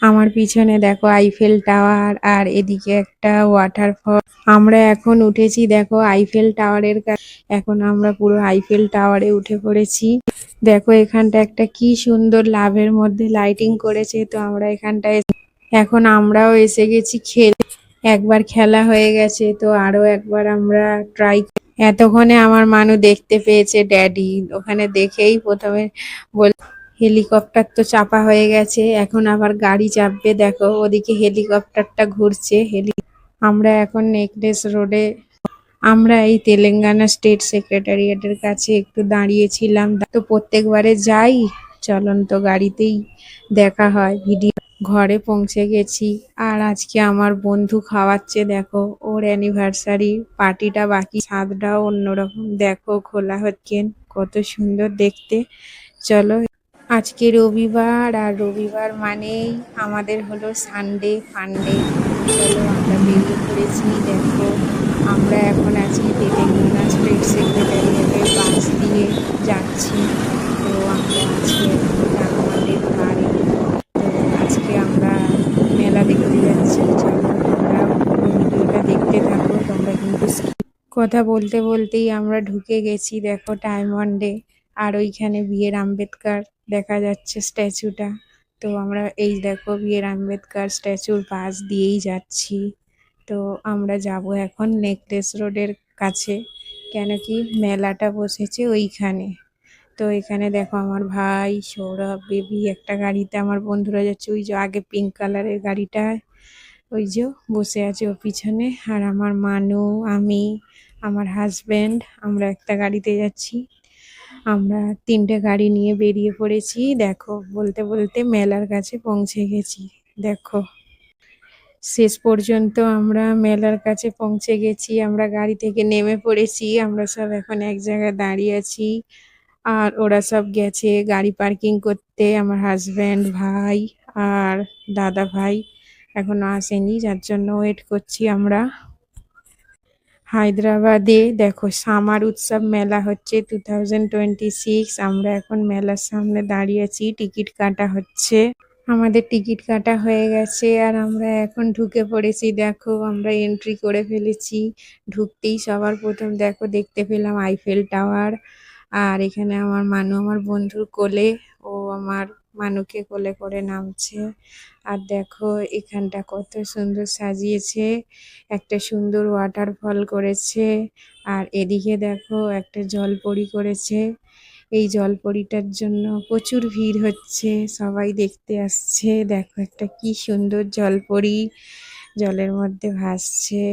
আমার পিছনে দেখো আইফেল টাওয়ার আর এদিকে একটা ওয়াটারফল। আমরা এখন উঠেছি দেখো আইফেল টাওয়ারের কাছে। এখন আমরা পুরো আইফেল টাওয়ারে উঠে পড়েছি। দেখো এখানটা একটা কি সুন্দর লাভের মধ্যে লাইটিং করেছে। তো আমরা এখানটায় এখন আমরাও এসে গেছি খেলে। একবার খেলা হয়ে গেছে তো আরো একবার আমরা ট্রাই। এতক্ষণে আমার মানু দেখতে পেয়েছে ড্যাডি। ওখানে দেখেই প্রথমে বল হেলিকপ্টার তো চাপা হয়ে গেছে, এখন আবার গাড়ি চাপবে। দেখো ওদিকে হেলিকপ্টারটা ঘুরছে। আমরা এখন নেকলেস রোডে, আমরা এই তেলেঙ্গানা স্টেট সেক্রেটারিয়েটের কাছে একটু দাঁড়িয়েছিলাম। তো প্রত্যেকবারে যাই চলন্ত গাড়িতেই দেখা হয় ভিডিও। ঘরে পৌঁছে গেছি আর আজকে আমার বন্ধু খাওয়াচ্ছে। দেখো ওর অ্যানিভার্সারি পার্টিটা বাকি, স্বাদটাও অন্যরকম। দেখো খোলা হচ্ছে, কত সুন্দর দেখতে। চলো, আজকে রবিবার আর রবিবার মানেই আমাদের হলো সানডে ফান্ডে। চলো আমরা বেরিয়ে পড়েছি। দেখো আমরা এখন আছি তেলেঙ্গানা স্টেট সেক্রেটারিয়েটের বাস দিয়ে যাচ্ছি। তো আমরা আজকে আমাদের বাড়ি। তো আজকে আমরা মেলা দেখতে যাচ্ছি। চলো তোমরা পুরো ভিডিওটা দেখতে থাকো, তোমরা কিন্তু কথা বলতে বলতেই আমরা ঢুকে গেছি। দেখো ডায়মন্ডে। আর ওইখানে বি.আর. আম্বেদকর দেখা যাচ্ছে স্ট্যাচুটা। তো আমরা এই দেখো বি.আর. আম্বেদকর স্ট্যাচুর পাশ দিয়েই যাচ্ছি। তো আমরা যাব এখন নেকলেস রোডের কাছে, কেন কি মেলাটা বসেছে ওইখানে। তো এখানে দেখো আমার ভাই সৌরভ বেবি একটা গাড়িতে, আমার বন্ধুরা যাচ্ছে ওই যে আগে পিঙ্ক কালারের গাড়িটায়, ওই যে বসে আছে ও পিছনে। আর আমার মানু, আমি, আমার হাজবেন্ড, আমরা একটা গাড়িতে যাচ্ছি। আমরা তিনটে গাড়ি নিয়ে বেরিয়ে পড়েছি। দেখো বলতে বলতে মেলার কাছে পৌঁছে গেছি। দেখো শেষ পর্যন্ত আমরা মেলার কাছে পৌঁছে গেছি। আমরা গাড়ি থেকে নেমে পড়েছি। আমরা সব এখন এক জায়গায় দাঁড়িয়ে আছি। আর ওরা সব গেছে গাড়ি পার্কিং করতে। আমার হাজবেন্ড, ভাই আর দাদা ভাই এখনো আসেনি, যার জন্য ওয়েট করছি আমরা। হায়দ্রাবাদে দেখো সামার উৎসব মেলা হচ্ছে 2026। আমরা এখন মেলার সামনে দাঁড়িয়ে আছি, টিকিট কাটা হচ্ছে। আমাদের টিকিট কাটা হয়ে গেছে আর আমরা এখন ঢুকে পড়েছি। দেখো আমরা এন্ট্রি করে ফেলেছি। ঢুকতেই সবার প্রথম দেখো দেখতে পেলাম আইফেল টাওয়ার। আর এখানে আমার মানু আমার বন্ধুর কোলে, ও আমার মানুকে কোলে করে নামছে। আর দেখো এখানটা কত সুন্দর সাজিয়েছে, একটা সুন্দর ওয়াটারফল করেছে। আর এদিকে দেখো একটা জলপরি করেছে। এই জলপরিটার জন্য প্রচুর ভিড় হচ্ছে, সবাই দেখতে আসছে। দেখো একটা কি সুন্দর জলপরি জলের মধ্যে ভাসছে।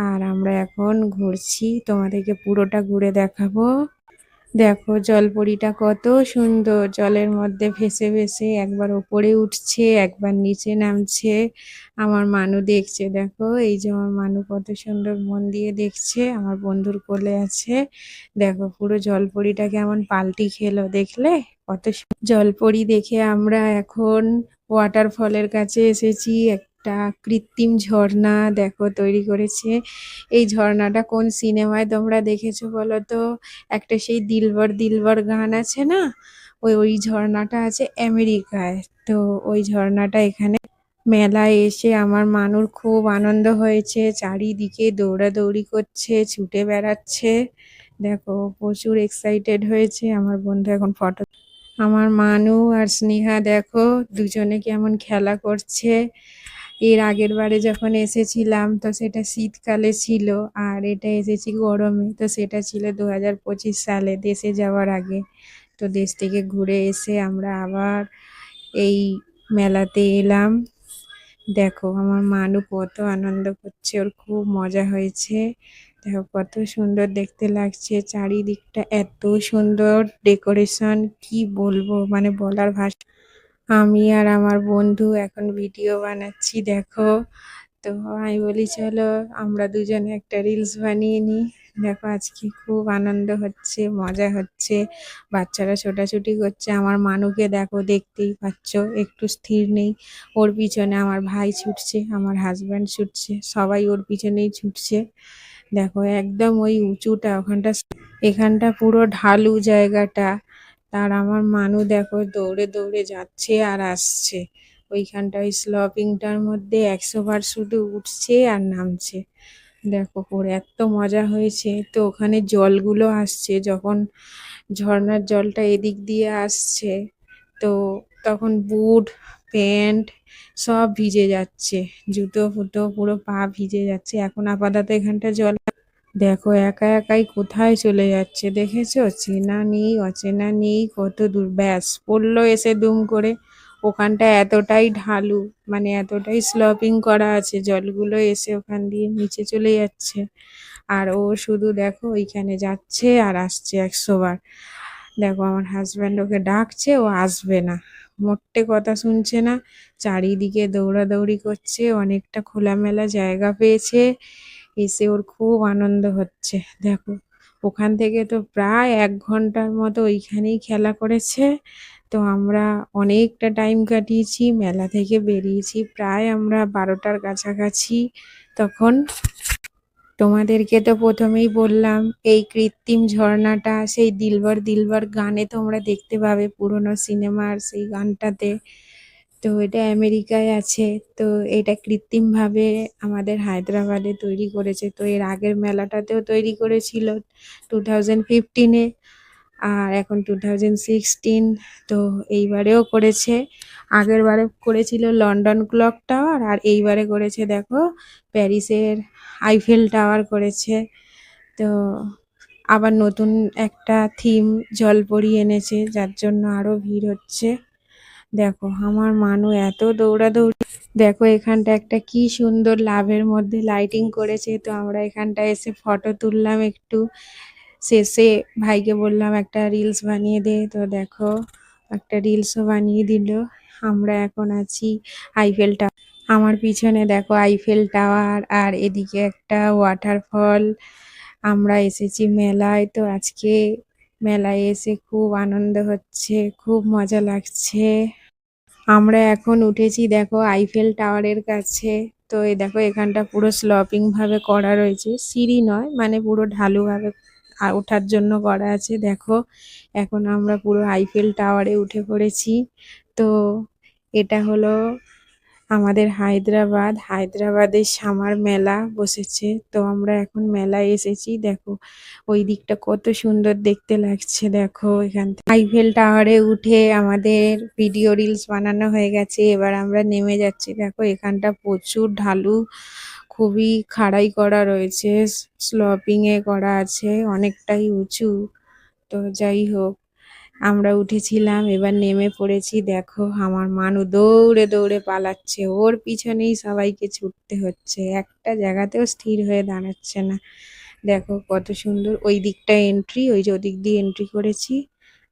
আর আমরা এখন ঘুরছি, তোমাদেরকে পুরোটা ঘুরে দেখাবো। দেখো জলপরিটা কত সুন্দর জলের মধ্যে ভেসে ভেসে একবার ওপরে উঠছে একবার নিচে নামছে। আমার মানু দেখছে। দেখো এই যে আমার মানু কত সুন্দর মন দিয়ে দেখছে, আমার বন্ধুর কোলে আছে। দেখো পুরো জলপরিটা কেমন পাল্টি খেলো, দেখলে কত জলপরি দেখে আমরা এখন ওয়াটারফলের কাছে এসেছি। একটা কৃত্রিম ঝর্ণা দেখো তৈরি করেছে। এই ঝর্ণাটা কোন সিনেমায় তোমরা দেখেছো বলো তো? একটা সেই দিলবর দিলবর গান আছে না, ওই ঝর্ণাটা আছে আমেরিকায়। তো ওই ঝর্ণাটা এখানে মেলায় এসে আমার মানুর খুব আনন্দ হয়েছে, চারিদিকে দৌড়াদৌড়ি করছে, ছুটে বেড়াচ্ছে। দেখো প্রচুর এক্সাইটেড হয়েছে। আমার বন্ধু এখন ফটো, আমার মানু আর স্নেহা দেখো দুজনে কেমন খেলা করছে। এর আগের বারে যখন এসেছিলাম তো সেটা শীতকালে ছিল, আর এটা এসেছি গরমে। তো সেটা ছিল 2025 সালে দেশে যাওয়ার আগে। তো দেশ থেকে ঘুরে এসে আমরা আবার এই মেলাতে এলাম। দেখো আমার মানু কত আনন্দ করছে, ওর খুব মজা হয়েছে। দেখো কত সুন্দর দেখতে লাগছে, চারিদিকটা এত সুন্দর ডেকোরেশন, কি বলবো মানে বলার ভাষা। আমি আর আমার বন্ধু এখন ভিডিও বানাচ্ছি। দেখো তো আমি বলি চলো আমরা দুজনে একটা রিলস বানিয়ে নিই। দেখো আজকে খুব আনন্দ হচ্ছে, মজা হচ্ছে, বাচ্চারা ছোটাছুটি করছে। আমার মানুকে দেখো দেখতেই পাচ্ছ একটু স্থির নেই, ওর পিছনে আমার ভাই ছুটছে, আমার হাজব্যান্ড ছুটছে, সবাই ওর পিছনেই ছুটছে। দেখো একদম ওই উঁচুটা ওখানটা, এখানটা পুরো ঢালু জায়গাটা। আর আমার মানু দেখো দৌড়ে দৌড়ে যাচ্ছে আর আসছে। ওইখানটায় স্লপিংটার মধ্যে 100 বার শুধু উঠছে আর নামছে। দেখো ওর এত মজা হয়েছে। তো ওখানে জলগুলো আসছে, যখন ঝর্ণার জলটা এদিক দিয়ে আসছে, তো তখন বুট, প্যান্ট সব ভিজে যাচ্ছে, জুতো ফুটো পুরো পা ভিজে যাচ্ছে। এখন আপাতত এখানটা জল। দেখো একা একাই কোথায় চলে যাচ্ছে, দেখেছো? চেনা নেই অচেনা নেই, কত দূর, ব্যাস পড়লো এসে দুম করে। ওখানটা এতটাই ঢালু, মানে এতটাই স্লপিং করা আছে, জলগুলো এসে ওখান দিয়ে নিচে চলে যাচ্ছে। আর ও শুধু দেখো ওইখানে যাচ্ছে আর আসছে 100 বার। দেখো আমার হাজব্যান্ড ওকে ডাকছে, ও আসবে না, মোটে কথা শুনছে না, চারিদিকে দৌড়াদৌড়ি করছে। অনেকটা খোলামেলা জায়গা পেয়েছে, এসে ওর খুব আনন্দ হচ্ছে। দেখো ওখান থেকে তো প্রায় 1 ঘন্টার মতো ওইখানেই খেলা করেছে। তো আমরা অনেকটা টাইম কাটিয়েছি, মেলা থেকে বেরিয়েছি প্রায় আমরা 12টার কাছাকাছি। তখন তোমাদেরকে তো প্রথমেই বললাম, এই কৃত্রিম ঝর্ণাটা সেই দিলবার দিলবার গানে তোমরা দেখতে পাবে, পুরোনো সিনেমার সেই গানটাতে। তো এটা আমেরিকায় আছে। তো এটা কৃত্রিমভাবে আমাদের হায়দ্রাবাদে তৈরি করেছে। তো এর আগের মেলাটাতেও তৈরি করেছিল 2015-এ, আর এখন 2016। তো এইবারেও করেছে। আগের বারে করেছিল লন্ডন ক্লক টাওয়ার, আর এইবারে করেছে দেখো প্যারিসের আইফেল টাওয়ার করেছে। তো আবার নতুন একটা থিম জলপরি এনেছে, যার জন্য আরো ভিড় হচ্ছে। দেখো আমার মানু এত দৌড়াদৌড়ি। দেখো এখানটা একটা কি সুন্দর লাভের মধ্যে লাইটিং করেছে। তো আমরা এখানটা এসে ফটো তুললাম একটু। শেষে ভাইকে বললাম একটা রিলস বানিয়ে দে, তো দেখো একটা রিলসও বানিয়ে দিল। আমরা এখন আছি আইফেল টাওয়ার। আমার পিছনে দেখো আইফেল টাওয়ার, আর এদিকে একটা ওয়াটারফল। আমরা এসেছি মেলায়, তো আজকে মেলায় এসে খুব আনন্দ হচ্ছে, খুব মজা লাগছে। আমরা এখন উঠেছি দেখো আইফেল টাওয়ারের কাছে। তো এই দেখো এখানটা পুরো স্লপিং ভাবে করা রয়েছে, সিঁড়ি নয়, মানে পুরো ঢালু ভাবে ওঠার জন্য করা আছে। দেখো এখন আমরা পুরো আইফেল টাওয়ারে উঠে পড়েছি। তো এটা হলো আমাদের হায়দ্রাবাদের সামার মেলা বসেছে। তো আমরা এখন মেলায় এসেছি। দেখো ওই দিকটা কত সুন্দর দেখতে লাগছে। দেখো এখান থেকে আইফেল টাওয়ারে উঠে আমাদের ভিডিও রিলস বানানো হয়ে গেছে, এবার আমরা নেমে যাচ্ছি। দেখো এখানটা প্রচুর ঢালু, খুবই খাড়াই করা রয়েছে, স্লপিং এ করা আছে, অনেকটাই উঁচু। তো যাই হোক, আমরা উঠেছিলাম, এবার নেমে পড়েছি। দেখো আমার মানু দৌড়ে দৌড়ে পালাচ্ছে, ওর পিছনেই সবাইকে ছুটতে হচ্ছে, একটা জায়গাতেও স্থির হয়ে দাঁড়াচ্ছে না। দেখো কত সুন্দর ওই দিকটা এন্ট্রি, ওই যে ওদিক দিয়ে এন্ট্রি করেছি।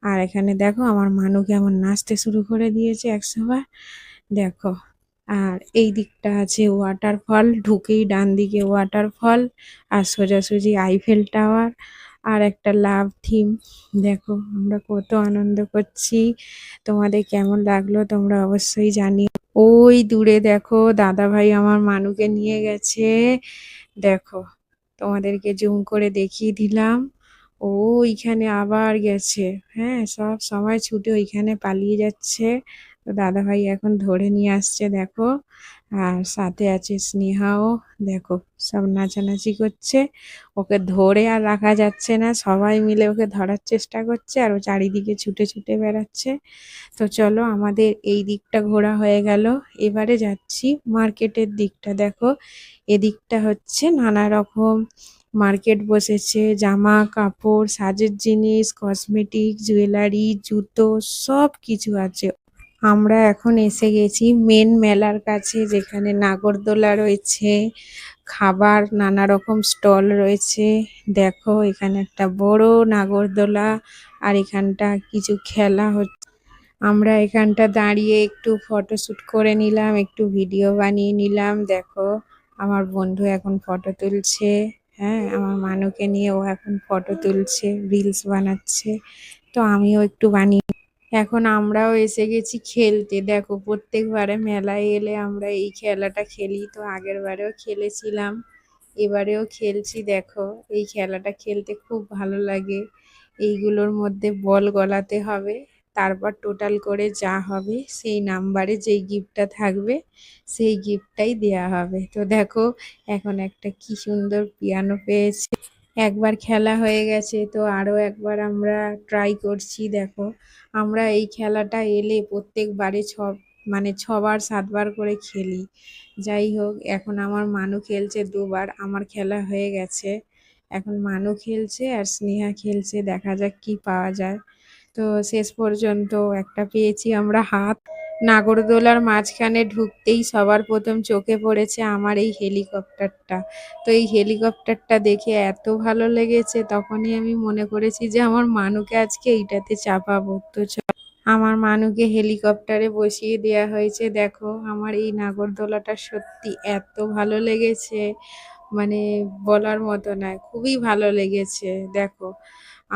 আর এখানে দেখো আমার মানু কেমন নাচতে শুরু করে দিয়েছে 100 বার। দেখো আর এই দিকটা আছে ওয়াটারফল, ঢুকেই ডান দিকে ওয়াটারফল, আর সোজাসুজি আইফেল টাওয়ার, আর একটা লাভ থিম। দেখো আমরা কত আনন্দ করছি, তোমাদের কেমন লাগলো তোমরা অবশ্যই জানিও। ওই দূরে দেখো দাদা ভাই আমার মানুকে নিয়ে গেছে। দেখো তোমাদেরকে জুম করে দেখিয়ে দিলাম, ও ওইখানে আবার গেছে। হ্যাঁ, সব সময় ছুটে ওইখানে পালিয়ে যাচ্ছে। তো দাদা ভাই এখন ধরে নিয়ে আসছে দেখো, আর সাথে আছে স্নেহাও। দেখো সব নাচানাচি করছে, ওকে ধরে আর রাখা যাচ্ছে না, সবাই মিলে ওকে ধরার চেষ্টা করছে, আর ও চারিদিকে ছুটে ছুটে বেড়াচ্ছে। তো চলো আমাদের এই দিকটা ঘোরা হয়ে গেল, এবারে যাচ্ছি মার্কেটের দিকটা। দেখো এদিকটা হচ্ছে নানা রকম মার্কেট বসেছে, জামা কাপড়, সাজের জিনিস, কসমেটিক, জুয়েলারি, জুতো, সব কিছু আছে। আমরা এখন এসে গেছি মেন মেলার কাছে, যেখানে নাগরদোলা রয়েছে, খাবার নানা রকম স্টল রয়েছে। দেখো এখানে একটা বড় নাগরদোলা, আর এখানটা কিছু খেলা হচ্ছে। আমরা এখানটা দাঁড়িয়ে একটু ফটোশুট করে নিলাম, একটু ভিডিও বানিয়ে নিলাম। দেখো আমার বন্ধু এখন ফটো তুলছে। হ্যাঁ, আমার মানুকে নিয়ে ও এখন ফটো তুলছে, রিলস বানাচ্ছে। তো আমিও একটু বানিয়ে। এখন আমরাও এসে গেছি খেলতে। দেখো প্রত্যেকবারে মেলায় এলে আমরা এই খেলাটা খেলি, তো আগের বারেও খেলেছিলাম, এবারেও খেলছি। দেখো এই খেলাটা খেলতে খুব ভালো লাগে। এইগুলোর মধ্যে বল গলাতে হবে, তারপর টোটাল করে যা হবে সেই নাম্বারে যেই গিফটটা থাকবে সেই গিফটটাই দেয়া হবে। তো দেখো এখন একটা কি সুন্দর পিয়ানো পেয়েছি। একবার খেলা হয়ে গেছে, তো আরো একবার আমরা ট্রাই করছি। দেখো আমরা এই খেলাটা এলে প্রত্যেকবারে মানে 6 বার 7 বার করে খেলি। যাই হোক, এখন আমার মানু খেলছে 2 বার, আমার খেলা হয়ে গেছে। এখন মানু খেলছে আর স্নেহা খেলছে, দেখা যাক কি পাওয়া যায়। তো শেষ পর্যন্ত একটা পেয়েছি আমরা হাত। নাগরদোলার মাঝখানে ঢুকতেই সবার প্রথম চোখে পড়েছে আমার এই হেলিকপ্টারটা। তো এই হেলিকপ্টারটা দেখে এত ভালো লেগেছে, তখনই আমি মনে করেছি যে আমার মানুকে আজকে এইটাতে চাপাবো। তো আমার মানুকে হেলিকপ্টারে বসিয়ে দেওয়া হয়েছে। দেখো আমার এই নাগরদোলাটা সত্যি এত ভালো লেগেছে, মানে বলার মতো নয়, খুবই ভালো লেগেছে। দেখো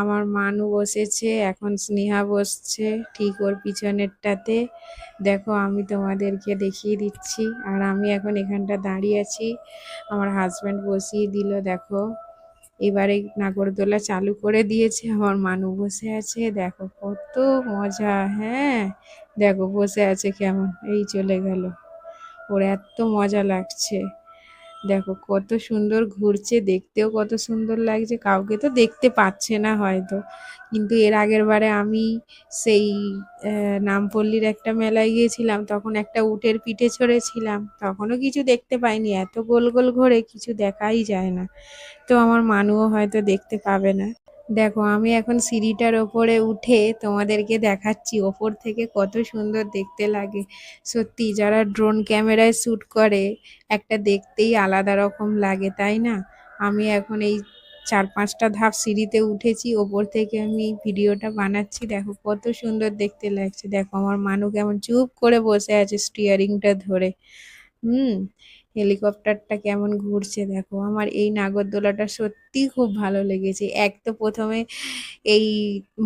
আমার মানু বসেছে, এখন স্নেহা বসছে ঠিক ওর পিছনেরটাতে। দেখো আমি তোমাদেরকে দেখিয়ে দিচ্ছি, আর আমি এখন এখানটা দাঁড়িয়ে আছি, আমার হাজব্যান্ড বসিয়ে দিল। দেখো এবারে নাগরদোলা চালু করে দিয়েছে, আমার মানু বসে আছে। দেখো কত মজা। হ্যাঁ দেখো বসে আছে কেমন, এই চলে গেল, ওর এত মজা লাগছে। দেখো কত সুন্দর ঘুরছে, দেখতেও কত সুন্দর লাগছে। কাউকে তো দেখতে পাচ্ছে না হয়তো, কিন্তু এর আগের বারে আমি সেই নামপল্লীর একটা মেলায় গিয়েছিলাম, তখন একটা উটের পিঠে চড়েছিলাম, তখনও কিছু দেখতে পাইনি, এত গোল গোল ঘোরে কিছু দেখাই যায় না। তো আমার মানুও হয়তো দেখতে পাবে না। দেখো আমি এখন সিঁড়িটার ওপরে উঠে তোমাদেরকে দেখাচ্ছি ওপর থেকে কত সুন্দর দেখতে লাগে। সত্যি যারা ড্রোন ক্যামেরায় শ্যুট করে একটা দেখতেই আলাদা রকম লাগে, তাই না? আমি এখন এই 4-5টা ধাপ সিঁড়িতে উঠেছি, ওপর থেকে আমি ভিডিওটা বানাচ্ছি। দেখো কত সুন্দর দেখতে লাগছে। দেখো আমার মানু কেমন চুপ করে বসে আছে স্টিয়ারিংটা ধরে। হুম, হেলিকপ্টারটা কেমন ঘুরছে। দেখো আমার এই নাগরদোলাটা সত্যি খুব ভালো লেগেছে। এক তো প্রথমে এই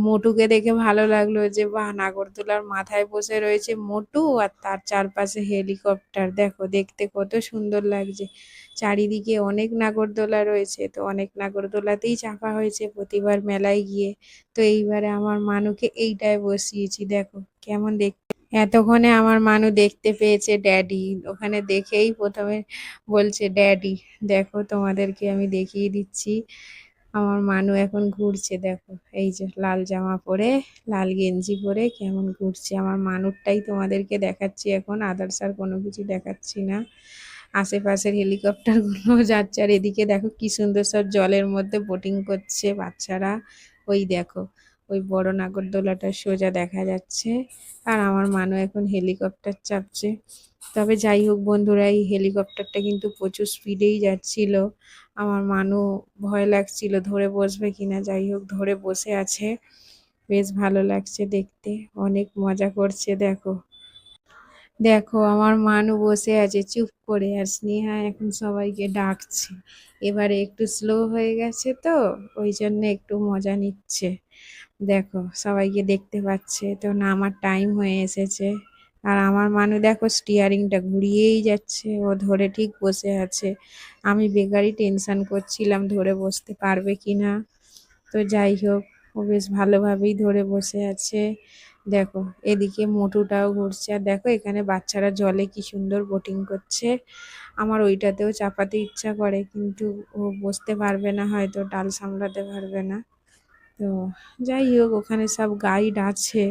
মোটুকে দেখে ভালো লাগলো যে বাহ, নাগরদোলার মাথায় বসে রয়েছে মোটু আর তার চারপাশে হেলিকপ্টার। দেখো দেখতে কত সুন্দর লাগছে। চারিদিকে অনেক নাগরদোলা রয়েছে, তো অনেক নাগরদোলাতেই চাপা হয়েছে প্রতিবার মেলায় গিয়ে। তো এইবারে আমার মানুকে এইটায় বসিয়েছি। দেখো কেমন দেখতে। এতক্ষণে আমার মানু দেখতে পেয়েছে ড্যাডি, ওখানে দেখেই প্রথমে বলছে ড্যাডি। দেখো তোমাদেরকে আমি দেখিয়ে দিচ্ছি, আমার মানু এখন ঘুরছে। দেখো এই যে লাল জামা পরে, লাল গেঞ্জি পরে কেমন ঘুরছে। আমার মানুরটাই তোমাদেরকে দেখাচ্ছি এখন, আদার্স আর কোনো কিছু দেখাচ্ছি না। আশেপাশের হেলিকপ্টার গুলো যাচ্ছে, আর এদিকে দেখো কি সুন্দর সব জলের মধ্যে বোটিং করছে বাচ্চারা। ওই দেখো ওই বড় নাগরদোলাটা সোজা দেখা যাচ্ছে, আর আমার মানু এখন হেলিকপ্টার চাপছে। তবে যাই হোক বন্ধুরা, এই হেলিকপ্টারটা কিন্তু প্রচুর স্পিডেই যাচ্ছিল। আমার মানু ভয় লাগছিল ধরে বসবে কিনা, যাই হোক ধরে বসে আছে। বেশ ভালো লাগছে দেখতে, অনেক মজা করছে। দেখো দেখো আমার মানু বসে আছে চুপ করে, আর স্নেহা এখন সবাইকে ডাকছে। এবারে একটু স্লো হয়ে গেছে, তো ওই জন্য একটু মজা নিচ্ছে। দেখো সবাইকে দেখতে পাচ্ছে, তো না আমার টাইম হয়ে এসেছে। আর আমার মানু দেখো স্টিয়ারিংটা ঘুরিয়েই যাচ্ছে, ও ধরে ঠিক বসে আছে। আমি বেকারই টেনশন করছিলাম ধরে বসতে পারবে কিনা। তো যাই হোক, ও বেশ ভালোভাবেই ধরে বসে আছে। দেখো এদিকে মোটুটাও ঘুরছে, আর দেখো এখানে বাচ্চারা জলে কি সুন্দর বোটিং করছে। আমার ওইটাতেও চাপাতে ইচ্ছা করে, কিন্তু ও বসতে পারবে না, হয়তো ডাল সামলাতে পারবে না। তো যাই হোক, ওখানে সব গাইড আছে,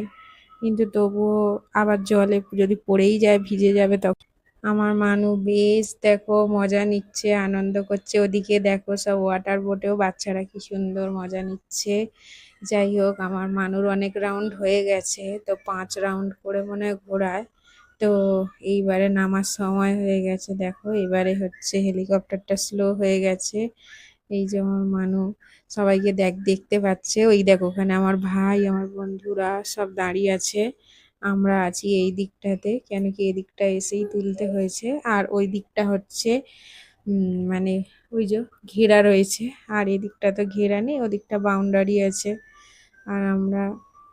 কিন্তু তবুও আবার জলে যদি পড়েই যায় ভিজে যাবে তখন। আমার মানু বেশ দেখো মজা নিচ্ছে, আনন্দ করছে। ওদিকে দেখো সব ওয়াটার বোটেও বাচ্চারা কি সুন্দর মজা নিচ্ছে। যাই হোক আমার মানুর অনেক রাউন্ড হয়ে গেছে, তো 5 রাউন্ড করে মনে হয় ঘোরায়। তো এইবারে নামার সময় হয়ে গেছে। দেখো এবারে হচ্ছে হেলিকপ্টারটা স্লো হয়ে গেছে। এই যে আমার মানু সবাইকে দেখতে পাচ্ছে। ওই দেখো ওখানে আমার ভাই আমার বন্ধুরা সব দাঁড়িয়ে আছে, আমরা আছি এই দিকটাতে, কেন কি এই দিকটা এসেই তুলতে হয়েছে। আর ওই দিকটা হচ্ছে মানে ওই যে ঘেরা রয়েছে, আর এদিকটা তো ঘেরা নেই, ওদিকটা বাউন্ডারি আছে। আর আমরা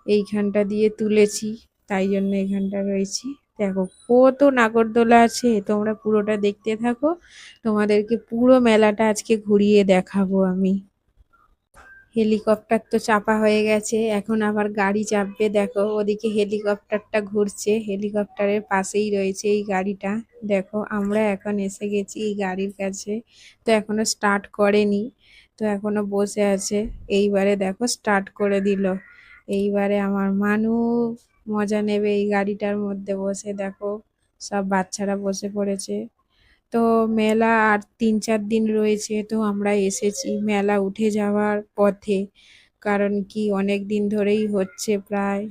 এইখানটা দিয়ে তুলেছি, তাই জন্য এখানটা রয়েছি। দেখো কত নাগরদোলা আছে, তোমরা পুরোটা দেখতে থাকো, তোমাদেরকে পুরো মেলাটা আজকে ঘুরিয়ে দেখাবো আমি। হেলিকপ্টার তো চাপা হয়ে গেছে, এখন আবার গাড়ি চাপবে। দেখো ওদিকে হেলিকপ্টারটা ঘুরছে, হেলিকপ্টারের পাশেই রয়েছে এই গাড়িটা। দেখো আমরা এখন এসে গেছি এই গাড়ির কাছে, তো এখনো স্টার্ট করেনি, তো এখনো বসে আছে। এইবারে দেখো স্টার্ট করে দিল। এইবারে আমার মানু মজা নেবে এই গাড়িটার মধ্যে বসে। দেখো সব বাচ্চারা বসে পড়েছে। তো মেলা আর ৩-৪ দিন রয়েছে, তো আমরা এসেছি মেলা উঠে যাওয়ার পথে। কারণ কি অনেক দিন ধরেই হচ্ছে, প্রায়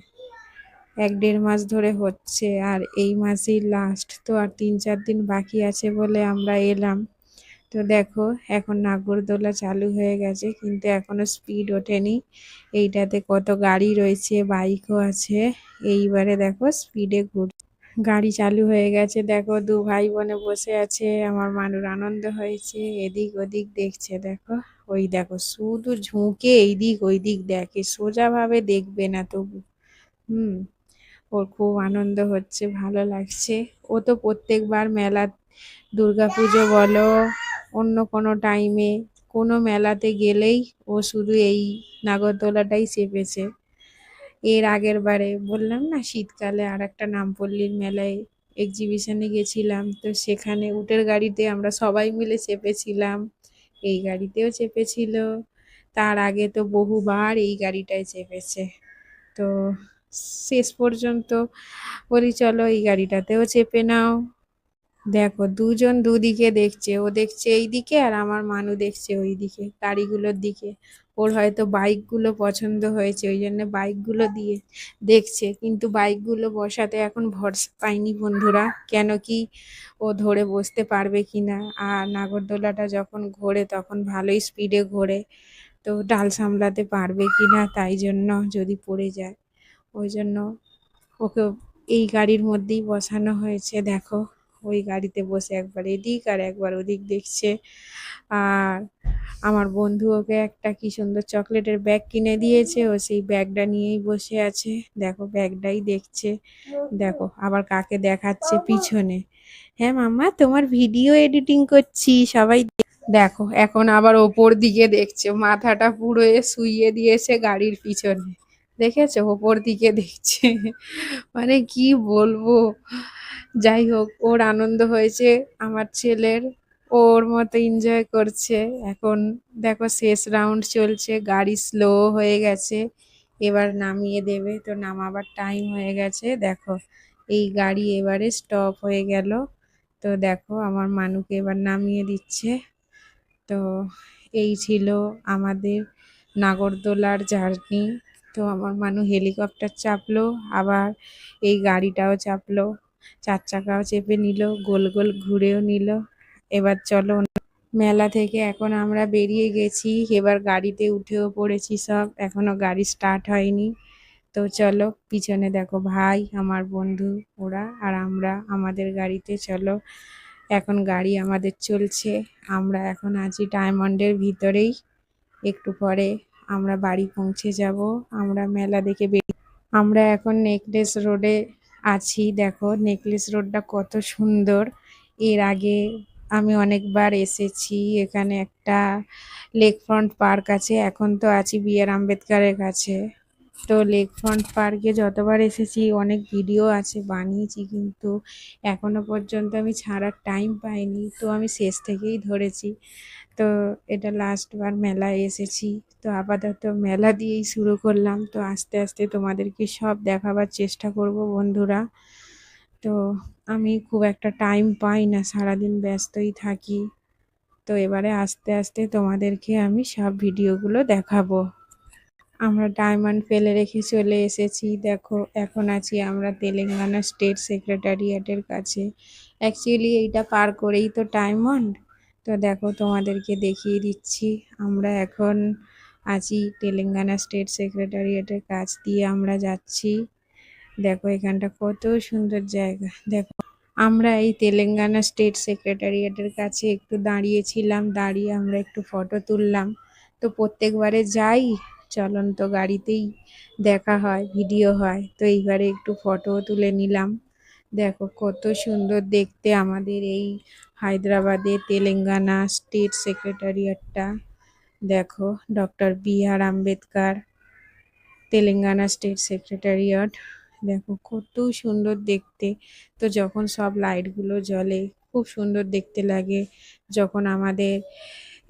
১-১.৫ মাস ধরে হচ্ছে, আর এই মাসেই লাস্ট। তো আর ৩-৪ দিন বাকি আছে বলে আমরা এলাম। তো দেখো এখন নাগরদোলা চালু হয়ে গেছে, কিন্তু এখনো স্পিড ওঠেনি। এইটাতে কত গাড়ি রয়েছে, বাইকও আছে। এইবারে দেখো স্পিডে ঘুরছে। গাড়ি চালু হয়ে গেছে, দেখো দু ভাই বোনে বসে আছে। আমার মানুর আনন্দ হয়েছে, এদিক ওদিক দেখছে। দেখো ওই দেখো শুধু ঝুঁকে এইদিক ওইদিক দেখে, সোজাভাবে দেখবে না তবু। হুম, ওর খুব আনন্দ হচ্ছে, ভালো লাগছে। ও তো প্রত্যেকবার মেলা, দুর্গাপুজো বলো অন্য কোনো টাইমে, কোনো মেলাতে গেলেই ও শুধু এই নাগরদোলাটাই চেপেছে। এর আগের বারে বললাম না, শীতকালে আর একটা নামপল্লীর মেলায় এক্সিবিশনে গেছিলাম, তো সেখানে উটের গাড়িতে আমরা সবাই মিলে চেপেছিলাম, এই গাড়িতেও চেপেছিল। তার আগে তো বহুবার এই গাড়িটায় চেপেছে। তো শেষ পর্যন্ত বলি চলো এই গাড়িটাতেও চেপে নাও। দেখো দুজন দুদিকে দেখছে, ও দেখছে এই দিকে আর আমার মানু দেখছে ওই দিকে গাড়িগুলোর দিকে। ওর হয়তো বাইকগুলো পছন্দ হয়েছে, ওই জন্য বাইকগুলো দিয়ে দেখছে, কিন্তু বাইকগুলো বসাতে এখন ভরসা পাইনি বন্ধুরা। কেন কি ও ধরে বসতে পারবে কিনা, আর নাগরদোলাটা যখন ঘোরে তখন ভালোই স্পিডে ঘোরে, তো ডাল সামলাতে পারবে কিনা, তাই জন্য যদি পড়ে যায়, ওই জন্য ওকে এই গাড়ির মধ্যেই বসানো হয়েছে। দেখো ওই গাড়িতে বসে একবার এদিক আর একবার ওদিক দেখছে। আর আমার বন্ধু ওকে একটা কি সুন্দর চকলেটের ব্যাগ কিনে দিয়েছে, ও সেই ব্যাগটা নিয়েই বসে আছে। দেখো ব্যাগটাই দেখছে। দেখো আবার কাকে দেখাচ্ছে পিছনে। হ্যাঁ মাম্মা, তোমার ভিডিও এডিটিং করছি সবাই। দেখো এখন আবার ওপর দিকে দেখছে, মাথাটা পুরো শুইয়ে দিয়েছে গাড়ির পিছনে। দেখেছো ওপর দিকে দেখছে। মানে কি বলবো, যাই হোক ওর আনন্দ হয়েছে আমার ছেলের, ওর মতো এনজয় করছে। এখন দেখো শেষ রাউন্ড চলছে, গাড়ি স্লো হয়ে গেছে, এবার নামিয়ে দেবে, তো নামাবার টাইম হয়ে গেছে। দেখো এই গাড়ি এবারে স্টপ হয়ে গেল, তো দেখো আমার মানুকে এবার নামিয়ে দিচ্ছে। তো এই ছিল আমাদের নাগরদোলার জার্নি। তো আমার মানু হেলিকপ্টার চাপলো, আবার এই গাড়িটাও চাপলো, 4 চাকাও চেপে নিল, গোল গোল ঘুরেও নিল। এবার চলো মেলা থেকে এখন আমরা বেরিয়ে গেছি, এবার গাড়িতে উঠেও পড়েছি সব, এখনো গাড়ি স্টার্ট হয়নি। তো চলো পিছনে দেখো ভাই আমার বন্ধু ওরা আর আমরা আমাদের গাড়িতে। চলো এখন গাড়ি আমাদের চলছে, আমরা এখন আছি ডায়মন্ডের ভিতরেই। একটু পরে আমরা বাড়ি পৌঁছে যাব। আমরা মেলা দেখে আমরা এখন নেকলেস রোডে আছি। দেখো নেকলেস রোডটা কত সুন্দর, এর আগে আমি অনেকবার এসেছি। এখানে একটা লেক ফ্রন্ট পার্ক আছে, এখন তো আছি বি.আর. আম্বেদকরের কাছে। তো লেক ফ্রন্ট পার্কে যতবার এসেছি অনেক ভিডিও আছে বানিয়েছি, কিন্তু এখনো পর্যন্ত আমি ছাড়ার টাইম পাইনি, তো আমি শেষ থেকেই ধরেছি। তো এটা লাস্টবার মেলায় এসেছি, তো আপাতত মেলা দিয়েই শুরু করলাম। তো আস্তে আস্তে তোমাদেরকে সব দেখাবার চেষ্টা করব বন্ধুরা। তো আমি খুব একটা টাইম পাই না, সারাদিন ব্যস্তই থাকি। তো এবারে আস্তে আস্তে তোমাদেরকে আমি সব ভিডিওগুলো দেখাবো। আমরা ডায়মন্ড ফেলে রেখে চলে এসেছি। দেখো এখন আছি আমরা তেলেঙ্গানা স্টেট সেক্রেটারিয়েটের কাছে। অ্যাকচুয়ালি এইটা পার করেই তো ডায়মন্ড। তো দেখো তোমাদেরকে দেখিয়ে দিচ্ছি, আমরা এখন আছি তেলেঙ্গানা স্টেট সেক্রেটারিয়েটের কাছ দিয়ে আমরা যাচ্ছি। দেখো এখানটা কত সুন্দর জায়গা। দেখো আমরা এই তেলেঙ্গানা স্টেট সেক্রেটারিয়েটের কাছে একটু দাঁড়িয়েছিলাম, দাঁড়িয়ে আমরা একটু ফটো তুললাম। তো প্রত্যেকবারে যাই চলন্ত গাড়িতেই দেখা হয়, ভিডিও হয়, তো এইবারে একটু ফটো তুলে নিলাম। দেখো কত সুন্দর দেখতে আমাদের এই হায়দ্রাবাদের তেলেঙ্গানা স্টেট সেক্রেটারিয়েটটা। দেখো doctor B.R.. Ambedkar, Telangana state secretariat. দেখো কত সুন্দর দেখতে। তো যখন সব লাইটগুলো জ্বলে খুব সুন্দর দেখতে লাগে। যখন আমাদের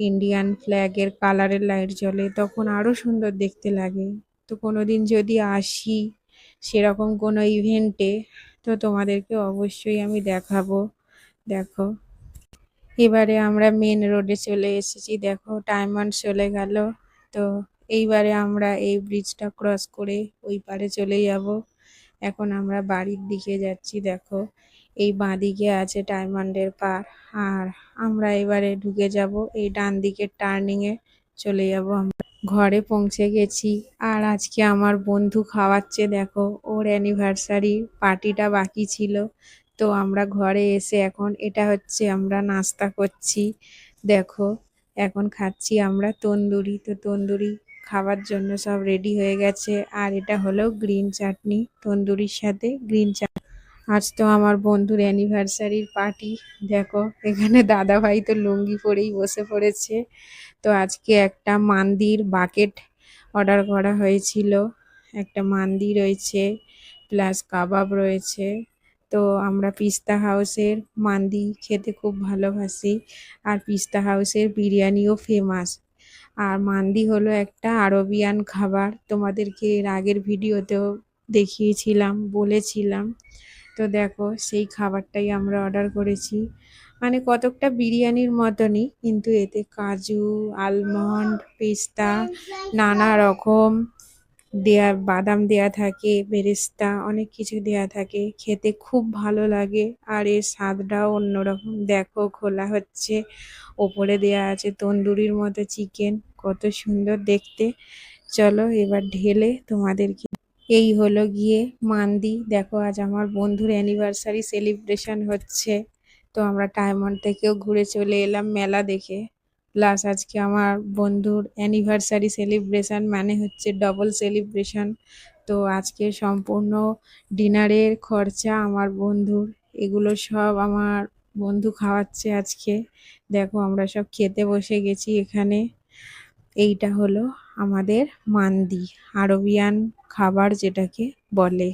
ইন্ডিয়ান ফ্ল্যাগের কালারের লাইট জ্বলে তখন আরো সুন্দর দেখতে লাগে। তো কোনোদিন যদি আসি সেরকম কোনো ইভেন্টে, তো তোমাদেরকে অবশ্যই আমি দেখাবো। দেখো এবারে আমরা মেন রোডে চলে এসেছি। দেখো ডায়মন্ড চলে গেল। তো এইবারে আমরা এই ব্রিজটা ক্রস করে ওই পারে চলে যাব। এখন আমরা বাড়ির দিকে যাচ্ছি। দেখো এই বাঁদিকে আছে ডায়মন্ডের পার, আর আমরা এবারে ঢুকে যাব এই ডান দিকের টার্নিংয়ে চলে যাব। আমরা ঘরে পৌঁছে গেছি, আর আজকে আমার বন্ধু খাওয়াচ্ছে। দেখো ওর অ্যানিভার্সারি পার্টিটা বাকি ছিল, তো আমরা ঘরে এসে এখন এটা হচ্ছে আমরা নাস্তা করছি। দেখো এখন খাচ্ছি আমরা তন্দুরি। তো তন্দুরি খাবার জন্য সব রেডি হয়ে গেছে, আর এটা হলো গ্রিন চাটনি তন্দুরির সাথে গ্রিন চাটনি। আজ তো আমার বন্ধুর অ্যানিভার্সারির পার্টি। দেখো এখানে দাদা ভাই তো লুঙ্গি পরেই বসে পড়েছে। তো আজকে একটা মান্দির বাকেট অর্ডার করা হয়েছিল। একটা মান্দি রয়েছে, প্লাস কাবাব রয়েছে। তো আমরা পিস্তা হাউসের মান্দি খেতে খুব ভালোবাসি, আর পিস্তা হাউসের বিরিয়ানিও ফেমাস। আর মান্দি হলো একটা আরবিয়ান খাবার, তোমাদেরকে এর আগের ভিডিওতেও দেখিয়েছিলাম, বলেছিলাম। তো দেখো সেই খাবারটাই আমরা অর্ডার করেছি। মানে কতকটা বিরিয়ানির মতনই, কিন্তু এতে কাজু, আলমন্ড, পেস্তা, নানা রকম দেয়া, বাদাম দেয়া থাকে, বেরেস্তা, অনেক কিছু দেয়া থাকে। খেতে খুব ভালো লাগে, আর এর স্বাদটাও অন্যরকম। দেখো খোলা হচ্ছে, ওপরে দেয়া আছে তন্দুরির মতো চিকেন, কত সুন্দর দেখতে। চলো এবার ঢেলে তোমাদেরকে। এই হলো গিয়ে মান্দি। দেখো আজ আমার বন্ধুর অ্যানিভার্সারি সেলিব্রেশন হচ্ছে, তো আমরা ডায়মন্ড থেকেও ঘুরে চলে এলাম মেলা দেখে। প্লাস আজকে আমার বন্ধুর অ্যানিভার্সারি সেলিব্রেশন মানে হচ্ছে ডবল সেলিব্রেশন। তো আজকে সম্পূর্ণ ডিনারের খরচা আমার বন্ধুর, এগুলো সব আমার বন্ধু খাওয়াচ্ছে আজকে। দেখো আমরা সব খেতে বসে গেছি এখানে। এইটা হলো আমাদের মান্দি, আরবিয়ান খাবার যেটাকে বলে।